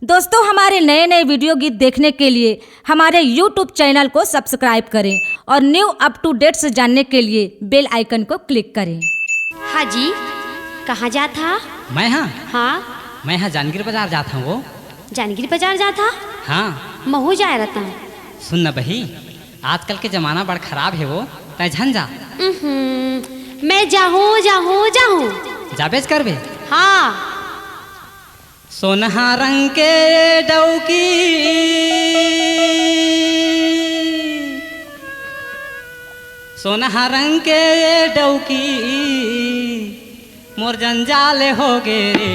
दोस्तों, हमारे नए नए वीडियो गीत देखने के लिए हमारे YouTube चैनल को सब्सक्राइब करें और न्यू अप टू डेट से जानने के लिए बेल आइकन को क्लिक करें। हाँ जी, कहाँ जा था? मैं हाँ, मैं जानगिर बाजार जाता हूँ। वो जानगिर बाजार जा था? हाँ, महू जा रहता हूँ। सुन न बही, आजकल के जमाना बड़ खराब है। वो तय झन जा। मैं जाहूँ जाहूँ जाहूँ। जाबेज करबे। हाँ, सोनहा रंग के डौकी सोनहा रंग के डौकी मोर जंजाल हो गे रे।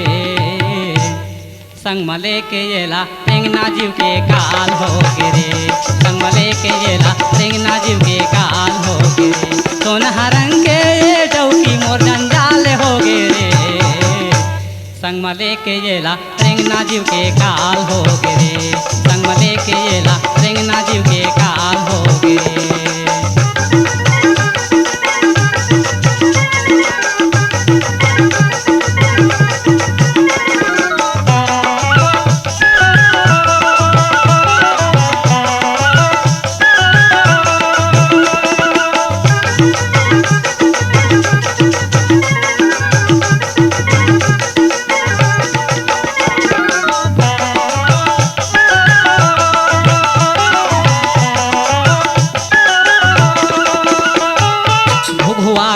संग मले के येला रेंगना जीव के काल हो गे रे। संग मले के येला रेंगना जीव के काल हो गे रे। सोनहा रंग के डौकी मोर जंजाल हो गे रे। संग मले के येला रेंगना जीव के काल हो गे रे। संग मले के येला रेंगना जीव के काल हो गे रे।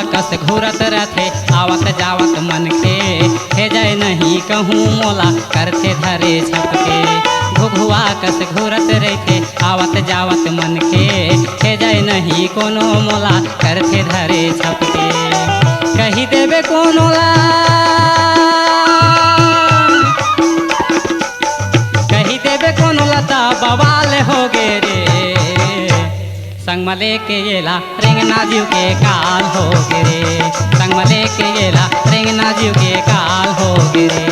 कस घूरत रहते आवत जावत मन के हे जय नहीं कहूँ मोला करते धरे छपके। घुघुआ कस घूरत रहते आवत जावत मन के हे जय नहीं कोनो मोला करते धरे छपके। कही देवे कोनो ला कही देवे कोनो लता बवाल हो गे रे। संग मले के येला रेंगना जीव के काल हो गे रे। संग मले के येला रेंगना जीव के काल हो गे रे।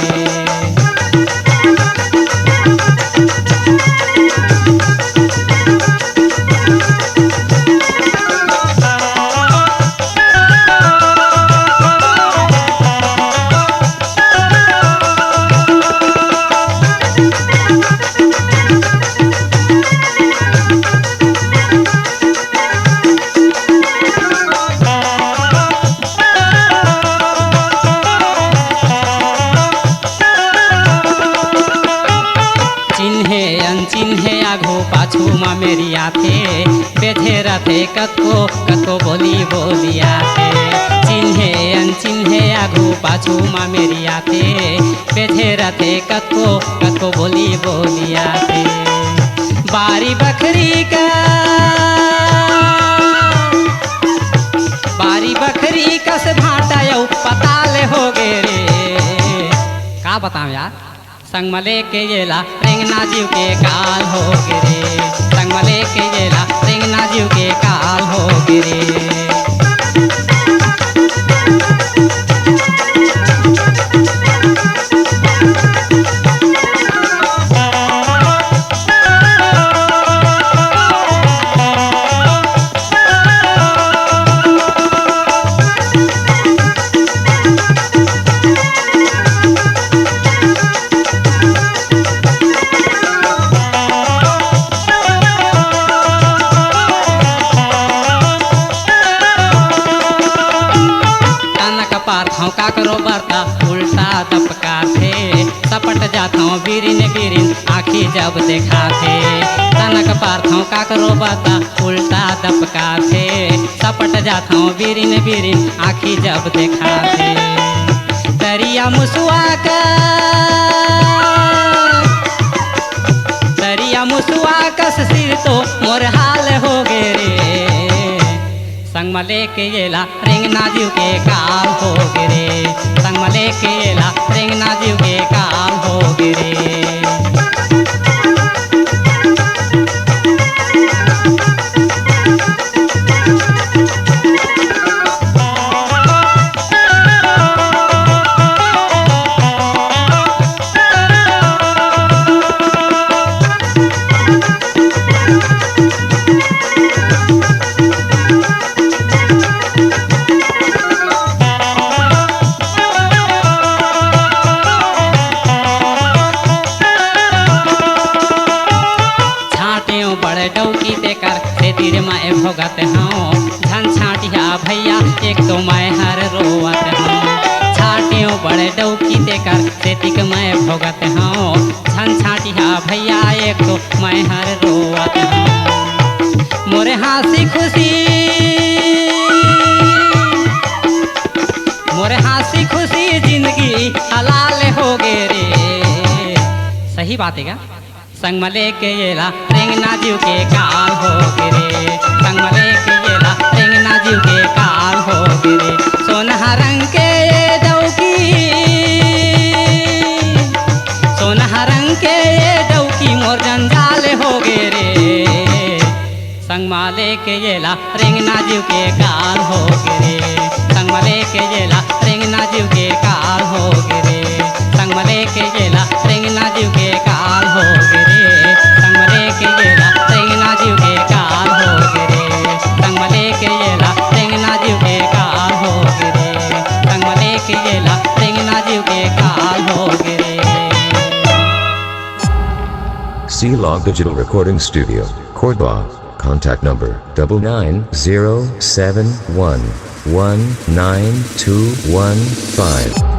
चिन्हे आघो पाछू मा मेरी आथे बेधे रथे कतको कतको बोली बोलिया थे। चिन्हे अनचिन्हे आघो पाछू मा मेरी आथे बेधे रथे कतको कतको बोली बोलिया थे। बारी बखरी कस भाटा यौ पताल हो गे रे। का बताऊं यार। संग मले के येला रेंगना जीव के काल हो गे रे। संग मले के येला रेंगना जीव के काल हो गे रे। का करो बरता उल्टा दपका थे सपट जाता हूँ बिरिन बिरिन आँखी जब देखा थे। तनक पारता का करो बरता उल्टा दपका थे सपट जाता हूँ बिरिन बिरिन आँखी जब देखा थे। तरिया मुसुआ कस सिर तो मोर हाल हो गे रे। संग मले के येला रेंगना जीव के काल हो गे रे। संग मले के येला रेंगना जीव के काल हो गे रे। सिर में भोगत हूँ झन छाटिया भैया एक तो मैं हर रोवत हूँ छाटियों बड़े डौकी देकर सेतिक मैं भोगत हूँ झन छाटिया भैया एक तो मैं हर रोवत हूँ मोरे हंसी खुशी मोरे हंसी खुशी जिंदगी हलाल हो गे रे सही बात है क्या संग में लेके येला रेंगना जीव के काल हो गे रे संग में लेके येला रेंगना जीव के काल हो गे रे सोनहा रंग के ये डौकी सोनहा रंग के ये डौकी मोर जंजाल हो गे रे संग में लेके येला रेंगना जीव के काल हो गे रे संग में लेके येला रेंगना जीव के काल हो गे रे संग में लेके येला रेंगना जीव के काल हो गे रे संग में लेके येला रेंगना जीव के काल हो गे रे संग में लेके येला रेंगना जीव के काल हो गे रे संग में लेके येला रेंगना जीव के काल हो गे रे C-Log Digital Recording Studio, Cordoba. Contact number 99071192115.